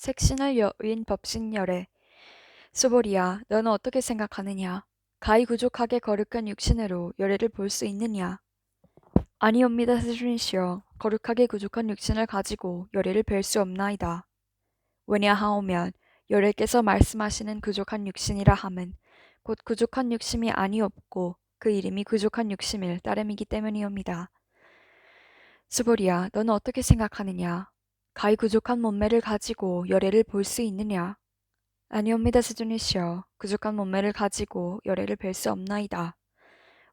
색신을 여윈 법신열애. 수보리야, 너는 어떻게 생각하느냐? 가히 구족하게 거룩한 육신으로 열애를 볼 수 있느냐? 아니옵니다, 세준이시여. 거룩하게 구족한 육신을 가지고 열애를 뵐 수 없나이다. 왜냐하오면 열애께서 말씀하시는 구족한 육신이라 함은 곧 구족한 육심이 아니옵고 그 이름이 구족한 육심일 따름이기 때문이옵니다. 수보리야, 너는 어떻게 생각하느냐? 가히 구족한 몸매를 가지고 열애를 볼 수 있느냐? 아니옵니다, 세존이시여. 구족한 몸매를 가지고 열애를 뵐 수 없나이다.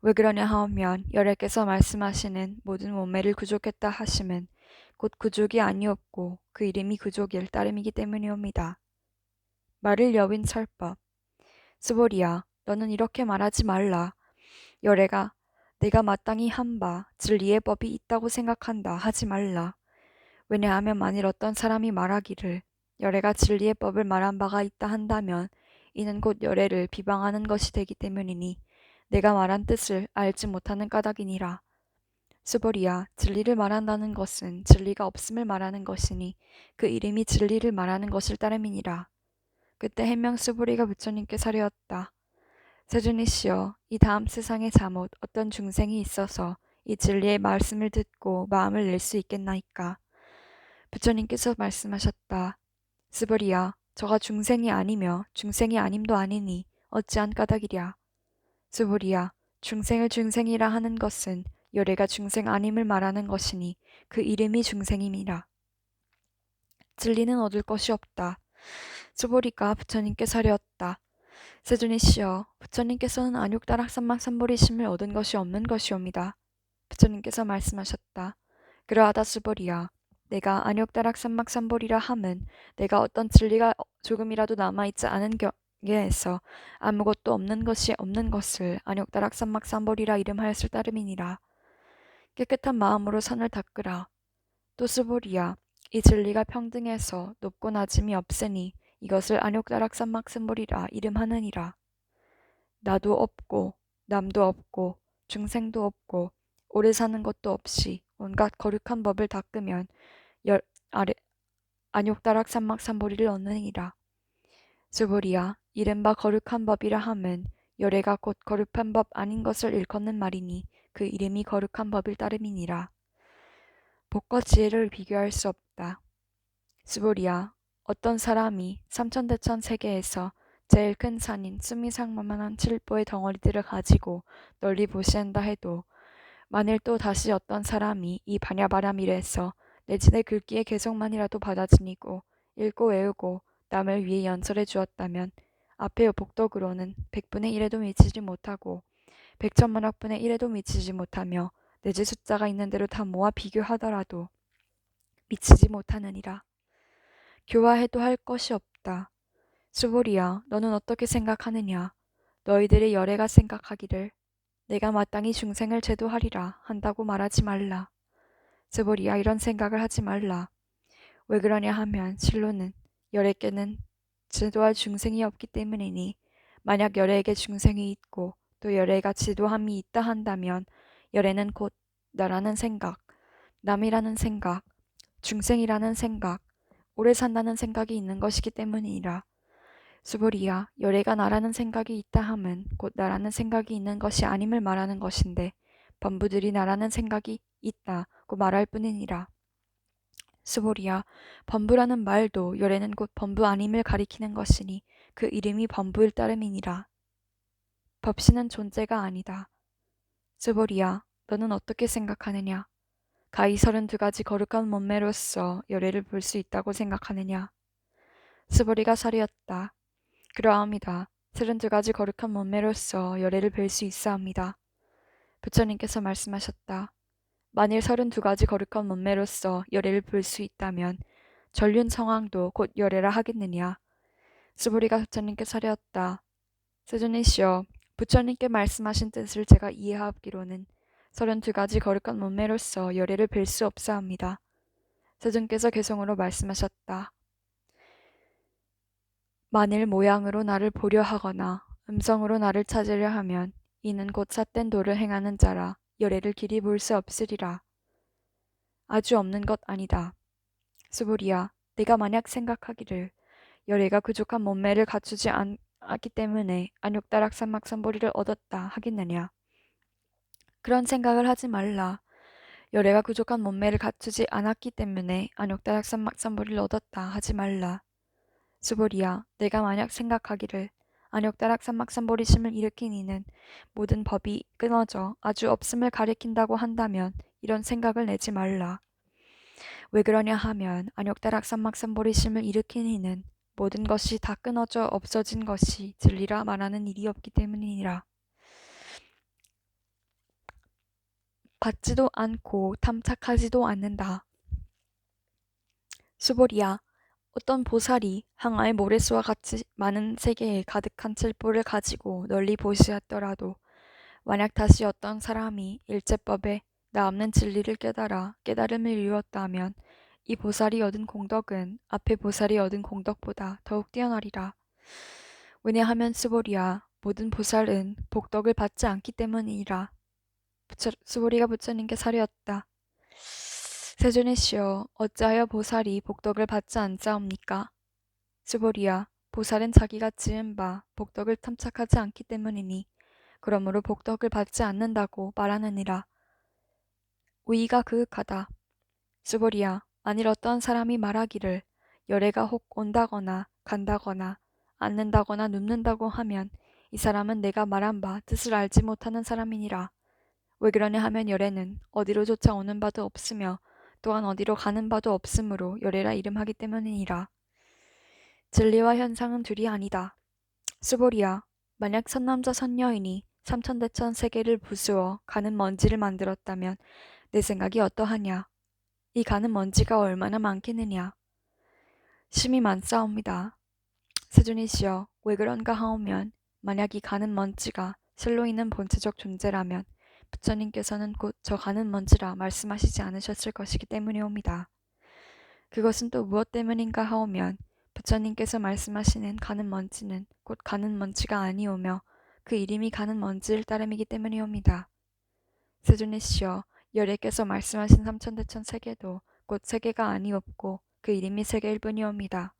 왜 그러냐 하오면 열애께서 말씀하시는 모든 몸매를 구족했다 하심은 곧 구족이 아니었고 그 이름이 구족일 따름이기 때문이옵니다. 말을 여윈 설법. 스보리야, 너는 이렇게 말하지 말라. 열애가 내가 마땅히 한 바 진리의 법이 있다고 생각한다 하지 말라. 왜냐하면 만일 어떤 사람이 말하기를 열애가 진리의 법을 말한 바가 있다 한다면 이는 곧 열애를 비방하는 것이 되기 때문이니 내가 말한 뜻을 알지 못하는 까닭이니라. 스보리야, 진리를 말한다는 것은 진리가 없음을 말하는 것이니 그 이름이 진리를 말하는 것일 따름이니라. 그때 해명 스보리가 부처님께 사려었다. 세준이시여, 이 다음 세상에 잘못 어떤 중생이 있어서 이 진리의 말씀을 듣고 마음을 낼 수 있겠나이까? 부처님께서 말씀하셨다. 스보리야, 저가 중생이 아니며 중생이 아님도 아니니 어찌한 까닭이랴. 스보리야, 중생을 중생이라 하는 것은 열애가 중생 아님을 말하는 것이니 그 이름이 중생임이라. 진리는 얻을 것이 없다. 스보리가 부처님께 사려었다. 세존이시여, 부처님께서는 안욕다락삼막삼보리심을 얻은 것이 없는 것이옵니다. 부처님께서 말씀하셨다. 그러하다 스보리야, 내가 안욕다락삼막삼보리라 함은 내가 어떤 진리가 조금이라도 남아있지 않은 경계에서 아무것도 없는 것이 없는 것을 안욕다락삼막삼보리라 이름하였을 따름이니라. 깨끗한 마음으로 선을 닦으라. 또 스보리야, 이 진리가 평등해서 높고 낮음이 없으니 이것을 안욕다락삼막삼보리라 이름하느니라. 나도 없고 남도 없고 중생도 없고 오래 사는 것도 없이 온갖 거룩한 법을 닦으면 열 아래 안욕다락 삼막삼보리를 얻느니라. 스보리야, 이른바 거룩한 법이라 함은 열애가 곧 거룩한 법 아닌 것을 일컫는 말이니 그 이름이 거룩한 법일 따름이니라. 복과 지혜를 비교할 수 없다. 스보리야, 어떤 사람이 삼천대천 세계에서 제일 큰 산인 수미상만한 칠보의 덩어리들을 가지고 널리 보시한다 해도 만일 또 다시 어떤 사람이 이 반야바라밀에서 내지내 글귀의 개성만이라도 받아지니고 읽고 외우고 남을 위해 연설해 주었다면 앞의 복덕으로는 100분의 1에도 미치지 못하고 100천만억분의 1에도 미치지 못하며 내지 숫자가 있는 대로 다 모아 비교하더라도 미치지 못하느니라. 교화해도 할 것이 없다. 수보리야, 너는 어떻게 생각하느냐? 너희들의 열애가 생각하기를 내가 마땅히 중생을 제도하리라 한다고 말하지 말라. 스보리야, 이런 생각을 하지 말라. 왜 그러냐 하면 실로는 열애께는 제도할 중생이 없기 때문이니 만약 열애에게 중생이 있고 또 열애가 지도함이 있다 한다면 열애는 곧 나라는 생각, 남이라는 생각, 중생이라는 생각, 오래 산다는 생각이 있는 것이기 때문이라. 수보리야, 열애가 나라는 생각이 있다 함은 곧 나라는 생각이 있는 것이 아님을 말하는 것인데 범부들이 나라는 생각이 있다고 말할 뿐이니라. 수보리야, 범부라는 말도 열애는 곧 범부 아님을 가리키는 것이니 그 이름이 범부일 따름이니라. 법신은 존재가 아니다. 수보리야, 너는 어떻게 생각하느냐? 가히 32가지 거룩한 몸매로서 열애를 볼 수 있다고 생각하느냐? 스보리가 사리었다. 그러합니다. 32가지 거룩한 몸매로서 열애를 뵐 수 있사옵니다. 부처님께서 말씀하셨다. 만일 32가지 거룩한 몸매로서 열애를 볼 수 있다면 전륜 성황도 곧 열애라 하겠느냐. 스보리가 부처님께 사려었다. 세존이시여, 부처님께 말씀하신 뜻을 제가 이해하옵기로는 32가지 거룩한 몸매로서 열애를 뵐 수 없사옵니다. 세존께서 개성으로 말씀하셨다. 만일 모양으로 나를 보려 하거나 음성으로 나를 찾으려 하면 이는 곧 삿된 도를 행하는 자라 열애를 길이 볼 수 없으리라. 아주 없는 것 아니다. 스보리야, 내가 만약 생각하기를 열애가 부족한 몸매를 갖추지 않았기 때문에 안욕다락산막산보리를 얻었다 하겠느냐. 그런 생각을 하지 말라. 열애가 부족한 몸매를 갖추지 않았기 때문에 안욕다락산막산보리를 얻었다 하지 말라. 수보리야, 내가 만약 생각하기를 안욕다락산막산보리심을 일으킨 이는 모든 법이 끊어져 아주 없음을 가리킨다고 한다면 이런 생각을 내지 말라. 왜 그러냐 하면 안욕다락산막산보리심을 일으킨 이는 모든 것이 다 끊어져 없어진 것이 진리라 말하는 일이 없기 때문이니라. 받지도 않고 탐착하지도 않는다. 수보리야, 어떤 보살이 항아의 모래수와 같이 많은 세계에 가득한 칠보를 가지고 널리 보시했더라도 만약 다시 어떤 사람이 일제법에 나 없는 진리를 깨달아 깨달음을 이루었다면 이 보살이 얻은 공덕은 앞에 보살이 얻은 공덕보다 더욱 뛰어나리라. 왜냐하면 수보리야, 모든 보살은 복덕을 받지 않기 때문이라. 수보리가 부처님께 사리었다. 세존이시여, 어찌하여 보살이 복덕을 받지 않자옵니까? 수보리야, 보살은 자기가 지은 바 복덕을 탐착하지 않기 때문이니 그러므로 복덕을 받지 않는다고 말하느니라. 우이가 그윽하다. 수보리야, 만일 어떤 사람이 말하기를 열애가 혹 온다거나 간다거나 앉는다거나 눕는다고 하면 이 사람은 내가 말한 바 뜻을 알지 못하는 사람이니라. 왜 그러냐 하면 열애는 어디로조차 오는 바도 없으며 또한 어디로 가는 바도 없으므로 열애라 이름하기 때문이니라. 진리와 현상은 둘이 아니다. 수보리야, 만약 선남자 선여인이 삼천대천 세계를 부수어 가는 먼지를 만들었다면 내 생각이 어떠하냐? 이 가는 먼지가 얼마나 많겠느냐? 심히 많사옵니다. 세존이시여, 왜 그런가 하오면 만약 이 가는 먼지가 실로 있는 본체적 존재라면 부처님께서는 곧 저 가는 먼지라 말씀하시지 않으셨을 것이기 때문이옵니다. 그것은 또 무엇 때문인가 하오면 부처님께서 말씀하시는 가는 먼지는 곧 가는 먼지가 아니오며 그 이름이 가는 먼지를 따름이기 때문이옵니다. 세존이시여, 열애께서 말씀하신 삼천대천 세계도 곧 세계가 아니옵고 그 이름이 세계일 뿐이옵니다.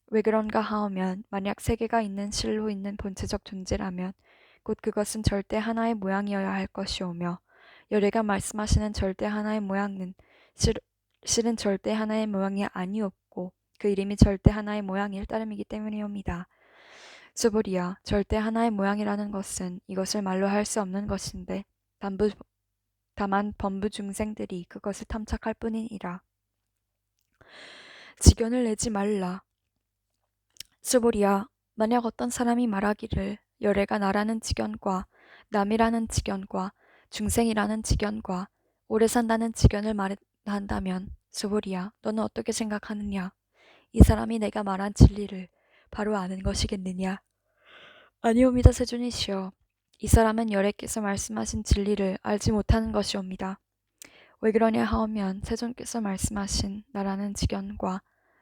왜 그런가 하오면 만약 세계가 있는 실로 있는 본체적 존재라면 곧 그것은 절대 하나의 모양이어야 할 것이오며 열애가 말씀하시는 절대 하나의 모양은 실은 절대 하나의 모양이 아니옵고 그 이름이 절대 하나의 모양일 따름이기 때문이옵니다. 수보리야, 절대 하나의 모양이라는 것은 이것을 말로 할 수 없는 것인데 다만 범부 중생들이 그것을 탐착할 뿐이니라. 지견을 내지 말라. 수보리야, 만약 어떤 사람이 말하기를 열애가 나라는 지견과 남이라는 지견과 중생이라는 지견과 오래 산다는 지견을 말한다면 수보리야, 너는 어떻게 생각하느냐? 이 사람이 내가 말한 진리를 바로 아는 것이겠느냐? 아니옵니다, 세존이시여. 이 사람은 열애께서 말씀하신 진리를 알지 못하는 것이옵니다. 왜 그러냐 하오면 세존께서 말씀하신 나라는 지견과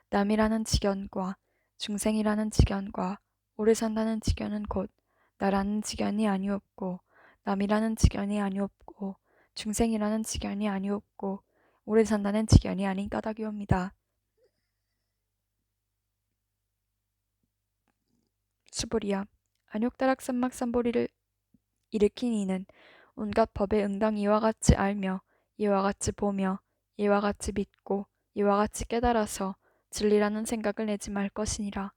남이라는 지견과 중생이라는 지견과 오래 산다는 지견은 곧 나라는 지견이 아니옵고 남이라는 지견이 아니옵고 중생이라는 지견이 아니옵고 오래 산다는 지견이 아닌 까닭이옵니다. 수보리야, 안욕다락산막산보리를 일으킨 이는 온갖 법에 응당 이와 같이 알며 이와 같이 보며 이와 같이 믿고 이와 같이 깨달아서 진리라는 생각을 내지 말 것이니라.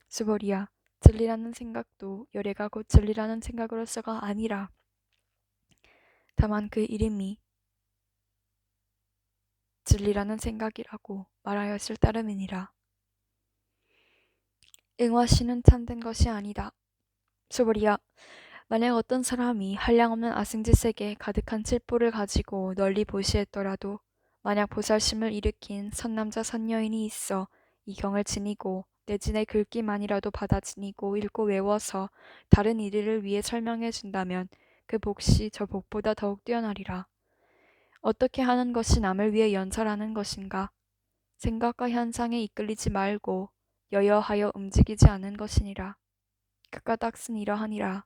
수보리야, 진리라는 생각도 열애가 곧 진리라는 생각으로서가 아니라 다만 그 이름이 진리라는 생각이라고 말하였을 따름이니라. 응화시는 참된 것이 아니다. 수보리야, 만약 어떤 사람이 한량없는 아승지색에 가득한 칠보를 가지고 널리 보시했더라도 만약 보살심을 일으킨 선남자 선여인이 있어 이 경을 지니고 내진의 글귀만이라도 받아 지니고 읽고 외워서 다른 이들을 위해 설명해 준다면 그 복시 저 복보다 더욱 뛰어나리라. 어떻게 하는 것이 남을 위해 연설하는 것인가? 생각과 현상에 이끌리지 말고 여여하여 움직이지 않는 것이니라. 그 까닭은 이러하니라.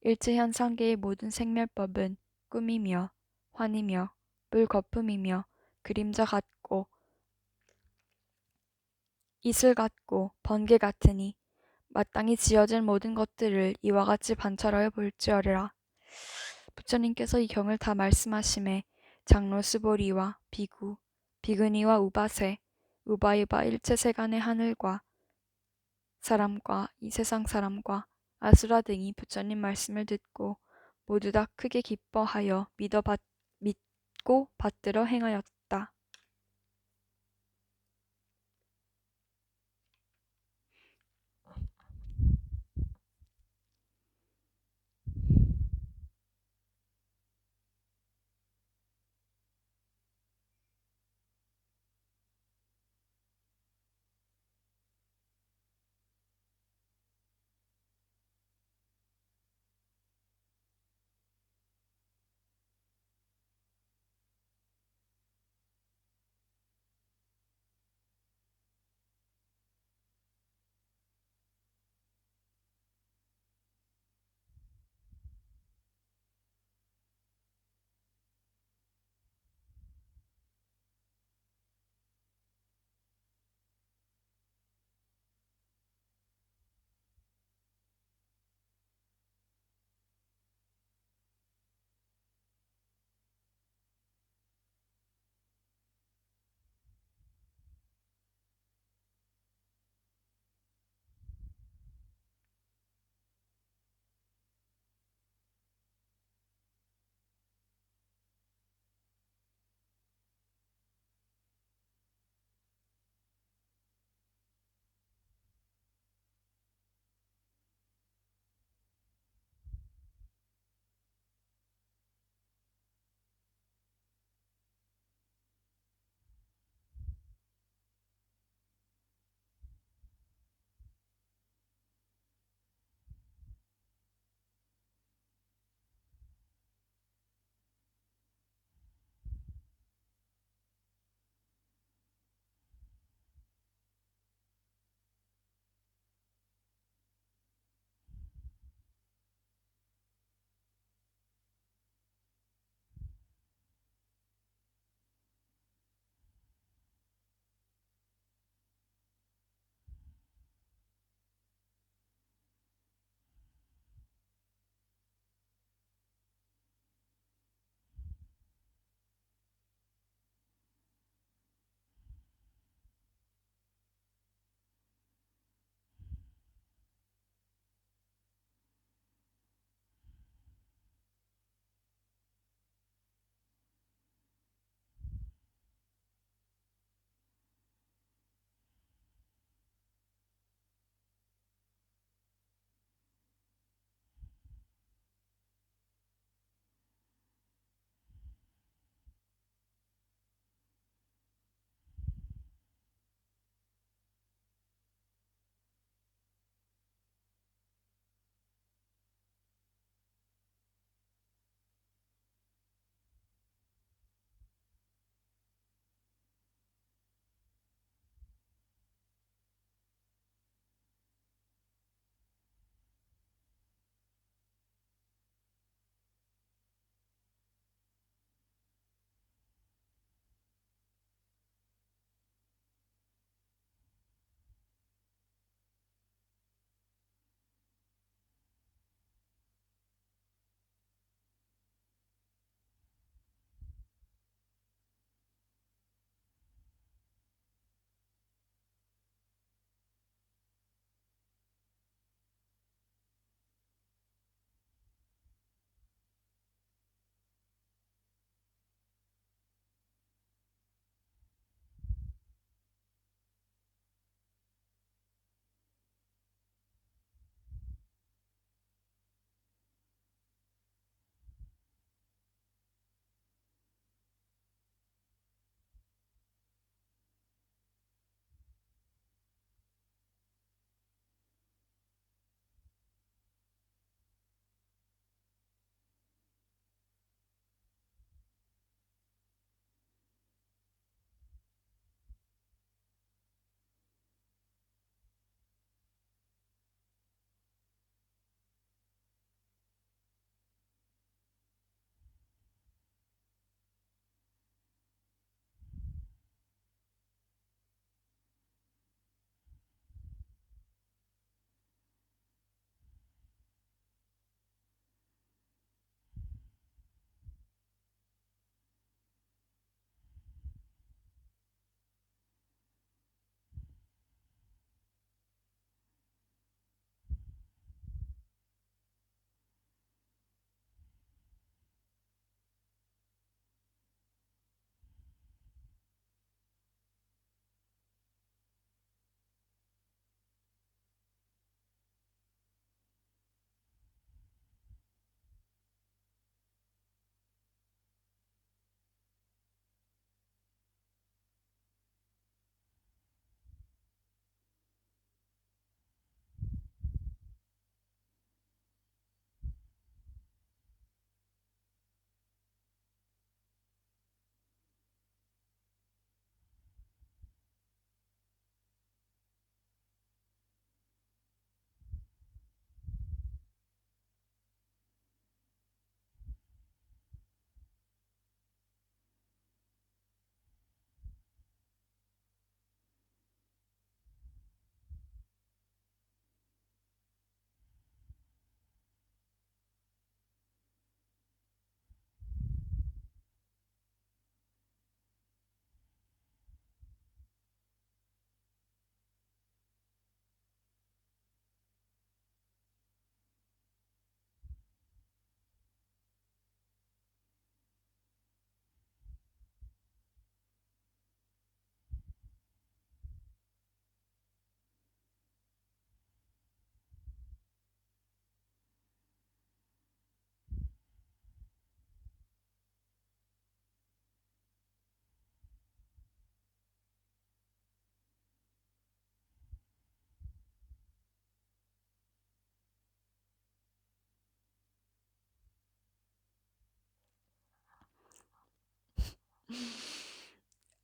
일체현상계의 모든 생멸법은 꿈이며 환이며 불거품이며 그림자 같고 이슬 같고 번개 같으니 마땅히 지어진 모든 것들을 이와 같이 관찰하여 볼지어라. 부처님께서 이 경을 다 말씀하심에 장로 스보리와 비구, 비그니와 우바세, 우바이바 일체 세간의 하늘과 사람과 이 세상 사람과 아수라 등이 부처님 말씀을 듣고 모두 다 크게 기뻐하여 믿고 받들어 행하였다.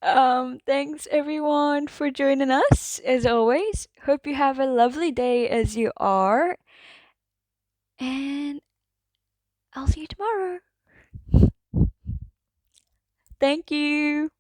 Thanks everyone for joining us. As always, hope you have a lovely day as you are, and I'll see you tomorrow. Thank you.